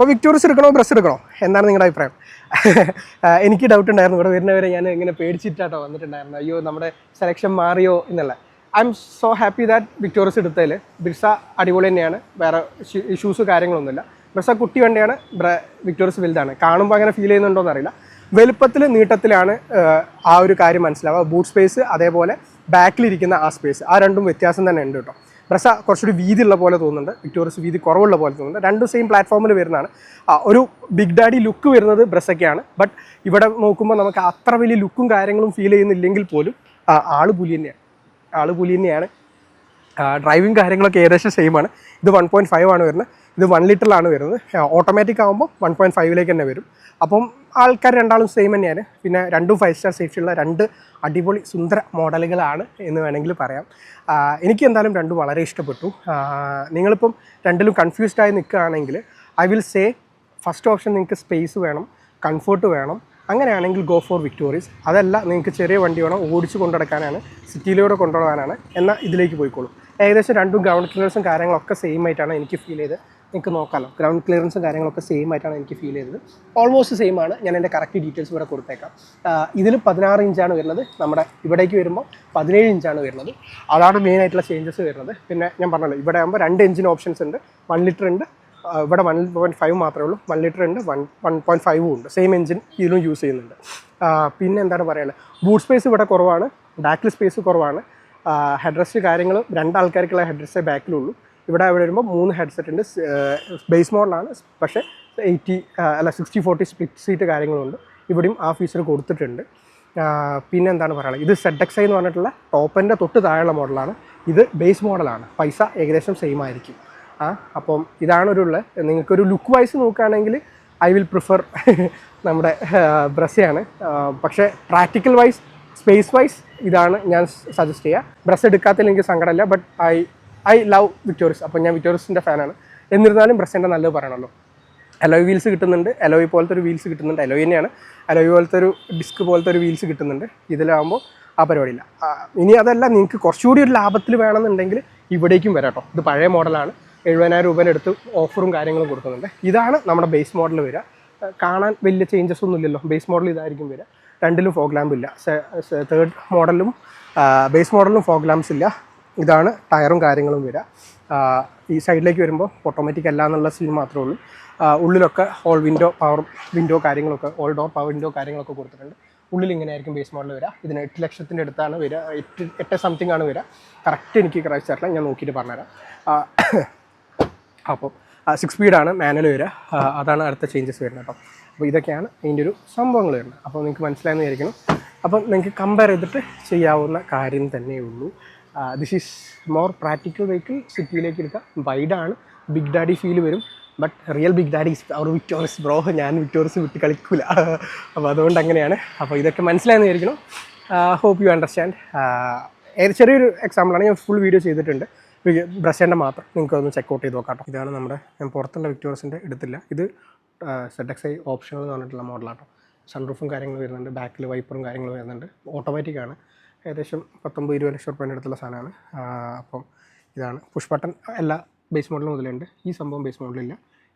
അപ്പോൾ വിക്ടോറിയസ് എടുക്കണോ ബ്രസ് എടുക്കണോ എന്താണ് നിങ്ങളുടെ അഭിപ്രായം? എനിക്ക് ഡൗട്ട് ഉണ്ടായിരുന്നു, ഇവിടെ വരുന്നവരെ ഞാൻ ഇങ്ങനെ പേടിച്ചിട്ടാട്ടോ വന്നിട്ടുണ്ടായിരുന്നു, അയ്യോ നമ്മുടെ സെലക്ഷൻ മാറിയോ എന്നുള്ള. I am so happy that Victoris എടുത്തതിൽ. ബ്രസ അടിപൊളി തന്നെയാണ്, വേറെ ഇഷ്യൂസ് കാര്യങ്ങളൊന്നുമില്ല. ബ്രസ കുട്ടി വണ്ടിയാണ്, വിക്ടോറിയസ് വലുതാണ്. കാണുമ്പോൾ അങ്ങനെ ഫീൽ ചെയ്യുന്നുണ്ടോയെന്ന് അറിയില്ല. വലുപ്പത്തിൽ നീട്ടത്തിലാണ് ആ ഒരു കാര്യം മനസ്സിലാവുക. ബൂട്ട് സ്പേസ് അതേപോലെ ബാക്കിലിരിക്കുന്ന ആ സ്പേസ്, ആ രണ്ടും വ്യത്യാസം തന്നെ ഉണ്ട് കേട്ടോ. ബ്രസ കുറച്ചുകൂടി വീതിയുള്ള പോലെ തോന്നുന്നുണ്ട്, വിക്ടോറിയസ് വീതി കുറവുള്ള പോലെ തോന്നുന്നുണ്ട്. രണ്ടും സെയിം പ്ലാറ്റ്ഫോമിൽ വരുന്നതാണ്. ഒരു ബിഗ് ഡാഡി ലുക്ക് വരുന്നത് ബ്രസയ്ക്കാണ്. ബട്ട് ഇവിടെ നോക്കുമ്പോൾ നമുക്ക് അത്ര വലിയ ലുക്കും കാര്യങ്ങളും ഫീൽ ചെയ്യുന്നില്ലെങ്കിൽ പോലും ആള് പുലി തന്നെയാണ്. ഡ്രൈവിങ് കാര്യങ്ങളൊക്കെ ഏകദേശം സെയിമാണ്. ഇത് 1.5 ആണ് വരുന്നത്, ഇത് 1 ലിറ്ററിലാണ് വരുന്നത്. ഓട്ടോമാറ്റിക് ആകുമ്പോൾ 1.5 തന്നെ വരും. അപ്പം ആൾക്കാർ രണ്ടാളും സെയിം തന്നെയാണ്. പിന്നെ രണ്ടും 5 സ്റ്റാർ സേഫ്റ്റിയുള്ള രണ്ട് അടിപൊളി സുന്ദര മോഡലുകളാണ് എന്ന് വേണമെങ്കിൽ പറയാം. എനിക്ക് എന്തായാലും രണ്ടും വളരെ ഇഷ്ടപ്പെട്ടു. നിങ്ങളിപ്പം രണ്ടിലും കൺഫ്യൂസ്ഡ് ആയി നിൽക്കുകയാണെങ്കിൽ I will say first option നിങ്ങൾക്ക് സ്പേസ് വേണം, കംഫർട്ട് വേണം, അങ്ങനെയാണെങ്കിൽ ഗോ ഫോർ വിക്ടോറിയസ്. അതല്ല നിങ്ങൾക്ക് ചെറിയ വണ്ടി വേണം, ഓടിച്ച് കൊണ്ടുനടക്കാനാണ്, സിറ്റിയിലൂടെ കൊണ്ടുപോകാനാണ്, എന്നാൽ ഇതിലേക്ക് പോയിക്കോളൂ. ഏകദേശം രണ്ടും ഗ്രൗണ്ട് ക്ലിയറൻസും കാര്യങ്ങളൊക്കെ സെയിം ആയിട്ടാണ് എനിക്ക് ഫീൽ ചെയ്തത്. നിങ്ങൾക്ക് നോക്കാമല്ലോ, ഗ്രൗണ്ട് ക്ലിയറൻസും കാര്യങ്ങളൊക്കെ സെയിം ആയിട്ടാണ് എനിക്ക് ഫീൽ ചെയ്തത്. ഓൾമോസ്റ്റ് സെയിം ആണ്. ഞാൻ എൻ്റെ കറക്റ്റ് ഡീറ്റെയിൽസ് ഇവിടെ കൊടുത്തേക്കാം. ഇതിൽ 16 ഇഞ്ചാണ് വരുന്നത്, നമ്മുടെ ഇവിടേക്ക് വരുമ്പോൾ 17 ഇഞ്ചാണ് വരുന്നത്. അതാണ് മെയിൻ ആയിട്ടുള്ള ചേഞ്ചസ് വരുന്നത്. പിന്നെ ഞാൻ പറഞ്ഞല്ലോ, ഇവിടെ ആകുമ്പോൾ 2 എഞ്ചിൻ ഓപ്ഷൻസ് ഉണ്ട്. 1 ലിറ്റർ ഉണ്ട്, ഇവിടെ 1.5 മാത്രമേ ഉള്ളൂ. 1 ലിറ്റർ ഉണ്ട്, 1.5 ഉണ്ട്. സെയിം എഞ്ചിൻ ഇതിലും യൂസ് ചെയ്യുന്നുണ്ട്. പിന്നെ എന്താണ് പറയുക, ബൂട്ട് സ്പേസ് ഇവിടെ കുറവാണ്, ബാക്കിൽ സ്പേസ് കുറവാണ്. ഹെഡ്റസ്റ്റ് കാര്യങ്ങൾ 2 ആൾക്കാർക്കുള്ള ഹെഡ്റസ്റ്റേ ബാക്കിലുള്ളൂ. ഇവിടെ വരുമ്പോൾ 3 ഹെഡ്സെറ്റ് ഉണ്ട്. ബേസ് മോഡലാണ്, പക്ഷേ 60/40 സ്പ്ലിറ്റ് സീറ്റ് കാര്യങ്ങളുണ്ട്. ഇവിടെയും ആ ഫീച്ചർ കൊടുത്തിട്ടുണ്ട്. പിന്നെ എന്താണ് പറയുക, ഇത് ZXi എന്ന് പറഞ്ഞിട്ടുള്ള ടോപ്പിൻ്റെ തൊട്ട് താഴെയുള്ള മോഡലാണ്. ഇത് ബേസ് മോഡലാണ്. പൈസ ഏകദേശം സെയിം ആയിരിക്കും. അപ്പം ഇതാണ് നിങ്ങൾക്കൊരു ലുക്ക് വൈസ് നോക്കുകയാണെങ്കിൽ ഐ വിൽ പ്രിഫർ നമ്മുടെ ബ്രസയാണ്. പക്ഷേ പ്രാക്ടിക്കൽ വൈസ്, സ്പേസ് വൈസ് ഇതാണ് ഞാൻ സജസ്റ്റ് ചെയ്യുക. ബ്രസ് എടുക്കാത്തതിൽ എനിക്ക് സങ്കടമില്ല, ബട്ട് ഐ ലവ് വിക്ടോറിയസ്. അപ്പം ഞാൻ വിക്ടോറിയസിൻ്റെ ഫാനാണ്. എന്നിരുന്നാലും ബ്രസ്സിൻ്റെ നല്ലത് പറയണമല്ലോ. അലോയ് വീൽസ് കിട്ടുന്നുണ്ട്, അലോയ് പോലത്തെ ഒരു വീൽസ് കിട്ടുന്നുണ്ട്. അലോയ് തന്നെയാണ്, അലോയ് പോലത്തെ ഒരു ഡിസ്ക് പോലത്തെ ഒരു വീൽസ് കിട്ടുന്നുണ്ട്. ഇതിലാകുമ്പോൾ ആ പരിപാടിയില്ല. ഇനി അതല്ല, നിങ്ങൾക്ക് കുറച്ചുകൂടി ഒരു ലാഭത്തിൽ വേണമെന്നുണ്ടെങ്കിൽ ഇവിടേക്കും വരാം കേട്ടോ. ഇത് പഴയ മോഡലാണ്, 70,000 രൂപേൻ്റെ അടുത്ത് ഓഫറും കാര്യങ്ങളും കൊടുക്കുന്നുണ്ട്. ഇതാണ് നമ്മുടെ ബേസ് മോഡൽ വരിക. കാണാൻ വലിയ ചേഞ്ചസ് ഒന്നും ഇല്ലല്ലോ. ബേസ് മോഡൽ ഇതായിരിക്കും വരിക. രണ്ടിലും ഫോഗ് ലാമ്പ് ഇല്ല. തേർഡ് മോഡലും ബേസ് മോഡലിലും ഫോഗ് ലാംപ്സ് ഇല്ല. ഇതാണ് ടയറും കാര്യങ്ങളും വരിക. ഈ സൈഡിലേക്ക് വരുമ്പോൾ ഓട്ടോമാറ്റിക് അല്ല എന്നുള്ള സീൻ മാത്രമേ ഉള്ളൂ. ഉള്ളിലൊക്കെ ഓൾ വിൻഡോ കാര്യങ്ങളൊക്കെ, ഓൾ ഡോർ പവർ വിൻഡോ കാര്യങ്ങളൊക്കെ കൊടുത്തിട്ടുണ്ട്. ഉള്ളിൽ ഇങ്ങനെയായിരിക്കും ബേസ് മോഡൽ വരിക. ഇതിന് 8 ലക്ഷത്തിൻ്റെ അടുത്താണ് വരിക. 8 സംതിങ് ആണ് വരിക. കറക്റ്റ് എനിക്ക് ക്രൈസ്റ്റ് ഞാൻ നോക്കിയിട്ട് പറഞ്ഞുതരാം. അപ്പം 6 സ്പീഡാണ് മാനുവൽ വരിക. അതാണ് അടുത്ത ചേഞ്ചസ് വരുന്നത് കേട്ടോ. അപ്പോൾ ഇതൊക്കെയാണ് ഇതിൻ്റെ ഒരു സംഭവങ്ങൾ വരുന്നത്. അപ്പോൾ നിങ്ങൾക്ക് മനസ്സിലായെന്ന് വിചാരിക്കണം. അപ്പം നിങ്ങൾക്ക് കമ്പയർ ചെയ്തിട്ട് ചെയ്യാവുന്ന കാര്യം തന്നെയേ ഉള്ളൂ. This is more practical vehicle. സിറ്റിയിലേക്ക് എടുക്കാം. വൈഡാണ്, ബിഗ് ഡാഡി ഫീൽ വരും. But real big daddy is our Victoris bro. ഞാൻ വിക്ടോറിയസ് വിട്ട് കളിക്കില്ല. അപ്പോൾ അതുകൊണ്ട് അങ്ങനെയാണ്. അപ്പോൾ ഇതൊക്കെ മനസ്സിലായെന്ന് വിചാരിക്കണം. Hope you understand. ചെറിയൊരു എക്സാമ്പിളാണ്, ഞാൻ ഫുൾ വീഡിയോ ചെയ്തിട്ടുണ്ട് ബ്രഷേൻ്റെ മാത്രം. നിങ്ങൾക്ക് ഒന്ന് ചെക്കൗട്ട് ചെയ്ത് നോക്കാം. ഇതാണ് നമ്മുടെ, ഞാൻ പുറത്തുള്ള വിക്ടോറിയസിൻ്റെ എടുത്തില്ല. ഇത് ZXi ഓപ്ഷണൽ എന്ന് പറഞ്ഞിട്ടുള്ള മോഡലാട്ടോ. സൺറൂഫും കാര്യങ്ങളും വരുന്നുണ്ട്, ബാക്കിൽ വൈപ്പറും കാര്യങ്ങളും വരുന്നുണ്ട്. ഓട്ടോമാറ്റിക്കാണ്. ഏകദേശം 19-20 ലക്ഷം രൂപേൻ്റെ അടുത്തുള്ള സാധനമാണ്. അപ്പം ഇതാണ് പുഷ് ബട്ടൺ. എല്ലാ ബേസ് മോഡൽ മുതലുണ്ട്. ഈ സംഭവം ബേസ് മോഡലില്ല.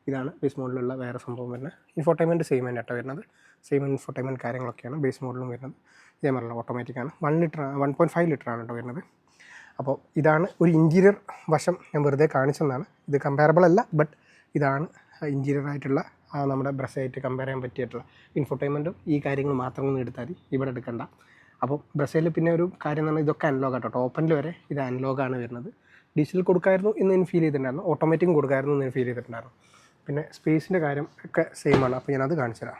ഇതാണ് ബേസ് മോഡലുള്ള വേറെ സംഭവം വരുന്നത്. ഇൻഫോർടൈൻമെൻറ്റ് സെയിം തന്നെ കേട്ടോ വരുന്നത്. സെയിം ഇൻഫോർടൈൻമെൻറ്റ് കാര്യങ്ങളൊക്കെയാണ് ബേസ് മോഡലും വരുന്നത്. ഇതേ പറഞ്ഞല്ലോ, ഓട്ടോമാറ്റിക്കാണ്. 1.5 ലിറ്ററാണ് കേട്ടോ വരുന്നത്. അപ്പോൾ ഇതാണ് ഒരു ഇൻറ്റീരിയർ വശം. ഞാൻ വെറുതെ കാണിച്ചെന്നാണ്. ഇത് കമ്പയറബിൾ അല്ല, ബട്ട് ഇതാണ് ഇൻറ്റീരിയർ ആയിട്ടുള്ള നമ്മുടെ ബ്രസയായിട്ട് കമ്പയർ ചെയ്യാൻ പറ്റിയിട്ടുള്ള ഇൻഫോർടൈൻമെൻറ്റും ഈ കാര്യങ്ങൾ മാത്രം ഒന്ന് എടുത്താൽ മതി, ഇവിടെ എടുക്കണ്ട. അപ്പോൾ ബ്രസയിൽ പിന്നെ ഒരു കാര്യം എന്ന് പറഞ്ഞാൽ ഇതൊക്കെ അനലോഗ് ആട്ടോ. ടോപ്പനിൽ വരെ ഇത് അനലോഗാണ് വരുന്നത്. ഡിജിറ്റൽ കൊടുക്കായിരുന്നു എന്ന് എനിക്ക് ഫീൽ ചെയ്തിട്ടുണ്ടായിരുന്നു, ഓട്ടോമാറ്റിക്കും കൊടുക്കായിരുന്നു എന്ന് ഫീൽ ചെയ്തിട്ടുണ്ടായിരുന്നു. പിന്നെ സ്പേസിൻ്റെ കാര്യം ഒക്കെ സെയിമാണ്. അപ്പോൾ ഞാനത് കാണിച്ചു തരാം.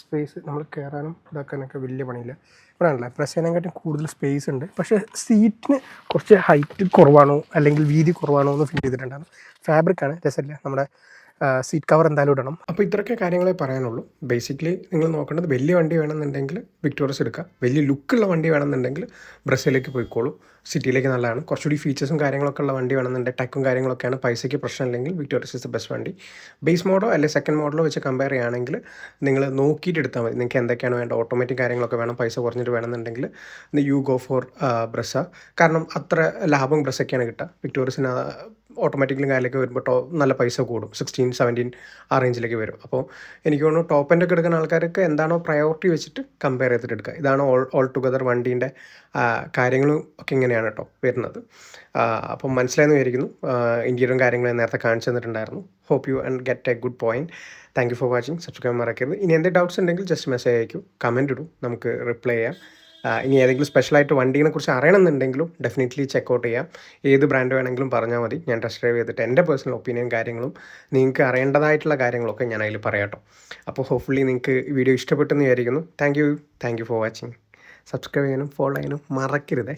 സ്പേസ് നമ്മൾ കയറാനും ഇതാക്കാനൊക്കെ വലിയ പണിയില്ല. ഇവിടെ ആണല്ലേ പ്രസ് ചെയ്യാനെക്കാട്ടും കൂടുതൽ സ്പേസ് ഉണ്ട്. പക്ഷേ സീറ്റിന് കുറച്ച് ഹൈറ്റ് കുറവാണോ അല്ലെങ്കിൽ വീതി കുറവാണോ എന്ന് ഫീൽ ചെയ്തിട്ടുണ്ടായിരുന്നു. ഫാബ്രിക്കാണ്, രസമില്ല. നമ്മുടെ സീറ്റ് കവർ എന്തായാലും ഇടണം. അപ്പോൾ ഇത്രയൊക്കെ കാര്യങ്ങളെ പറയാനുള്ളൂ. ബേസിക്കലി നിങ്ങൾ നോക്കേണ്ടത് വലിയ വണ്ടി വേണമെന്നുണ്ടെങ്കിൽ വിക്ടോറിയസ് എടുക്കുക. വലിയ ലുക്കുള്ള വണ്ടി വേണമെന്നുണ്ടെങ്കിൽ ബ്രസയിലേക്ക് പോയിക്കോളൂ. സിറ്റിയിലേക്ക് നല്ലതാണ്. കുറച്ചുകൂടി ഫീച്ചേഴ്സും കാര്യങ്ങളൊക്കെ ഉള്ള വണ്ടി വേണമെന്നുണ്ടെങ്കിൽ ടക്കും കാര്യങ്ങളൊക്കെയാണ്, പൈസയ്ക്ക് പ്രശ്നമില്ലെങ്കിൽ വിക്ടോറിയസ് ഇസ് ദ ബെസ്റ്റ് വണ്ടി. ബേസ് മോഡോ അല്ലെങ്കിൽ സെക്കൻഡ് മോഡലോ വെച്ച് കമ്പയർ ചെയ്യുകയാണെങ്കിൽ നിങ്ങൾ നോക്കിയിട്ട് എടുത്താൽ മതി. നിങ്ങൾക്ക് എന്തൊക്കെയാണ് വേണ്ട, ഓട്ടോമാറ്റിക് കാര്യങ്ങളൊക്കെ വേണം, പൈസ കുറഞ്ഞിട്ട് വേണമെന്നുണ്ടെങ്കിൽ യു ഗോ ഫോർ ബ്രസ. കാരണം അത്ര ലാഭം ബ്രസൊക്കെയാണ് കിട്ടുക. വിക്ടോറിയസിന് ഓട്ടോമാറ്റിക്കലും കാര്യമൊക്കെ വരുമ്പോൾ നല്ല പൈസ കൂടും. 16 17 ആ റേഞ്ചിലേക്ക് വരും. അപ്പോൾ എനിക്ക് തോന്നുന്നു ടോപ്പ് എൻഡ് ഒക്കെ എടുക്കുന്ന ആൾക്കാർക്ക് എന്താണോ പ്രയോറിറ്റി വെച്ചിട്ട് കമ്പയർ ചെയ്തിട്ട് എടുക്കുക. ഇതാണ് ഓൾ ടുഗദർ വണ്ടീൻ്റെ കാര്യങ്ങളും ഒക്കെ ഇങ്ങനെയാണ് കേട്ടോ വരുന്നത്. അപ്പം മനസ്സിലായെന്ന് വിചാരിക്കുന്നു. ഇൻറ്റീരിയറും കാര്യങ്ങളും ഞാൻ നേരത്തെ കാണിച്ചു തന്നിട്ടുണ്ടായിരുന്നു. Hope you and get a good point. Thank you for watching. Subscribe മറക്കരുത്. ഇനി എന്തെങ്കിലും ഡൗട്ട്സ് ഉണ്ടെങ്കിൽ ജസ്റ്റ് മെസ്സേജ് അയക്കും, കമൻറ്റ് ഇടും, നമുക്ക് റിപ്ലൈ ചെയ്യാം. ഇനി ഏതെങ്കിലും സ്പെഷ്യലായിട്ട് വണ്ടീനെ കുറിച്ച് അറിയണമെന്നുണ്ടെങ്കിലും ഡെഫിനറ്റ്ലി ചെക്കൗട്ട് ചെയ്യാം. ഏത് ബ്രാൻഡ് വേണമെങ്കിലും പറഞ്ഞാൽ മതി. ഞാൻ ടെസ്റ്റ് ഡ്രൈവ് ചെയ്തിട്ട് എൻ്റെ പേഴ്സണൽ ഒപ്പീനിയൻ കാര്യങ്ങളും നിങ്ങൾക്ക് അറിയേണ്ടതായിട്ടുള്ള കാര്യങ്ങളൊക്കെ ഞാൻ അതിൽ പറയാം കേട്ടോ. അപ്പോൾ ഹോപ്പ്ഫുള്ളി നിങ്ങൾക്ക് ഈ വീഡിയോ ഇഷ്ടപ്പെട്ടെന്ന് വിചാരിക്കുന്നു. Thank you for watching. Subscribe ചെയ്യാനും ഫോളോ ചെയ്യാനും മറക്കരുതേ.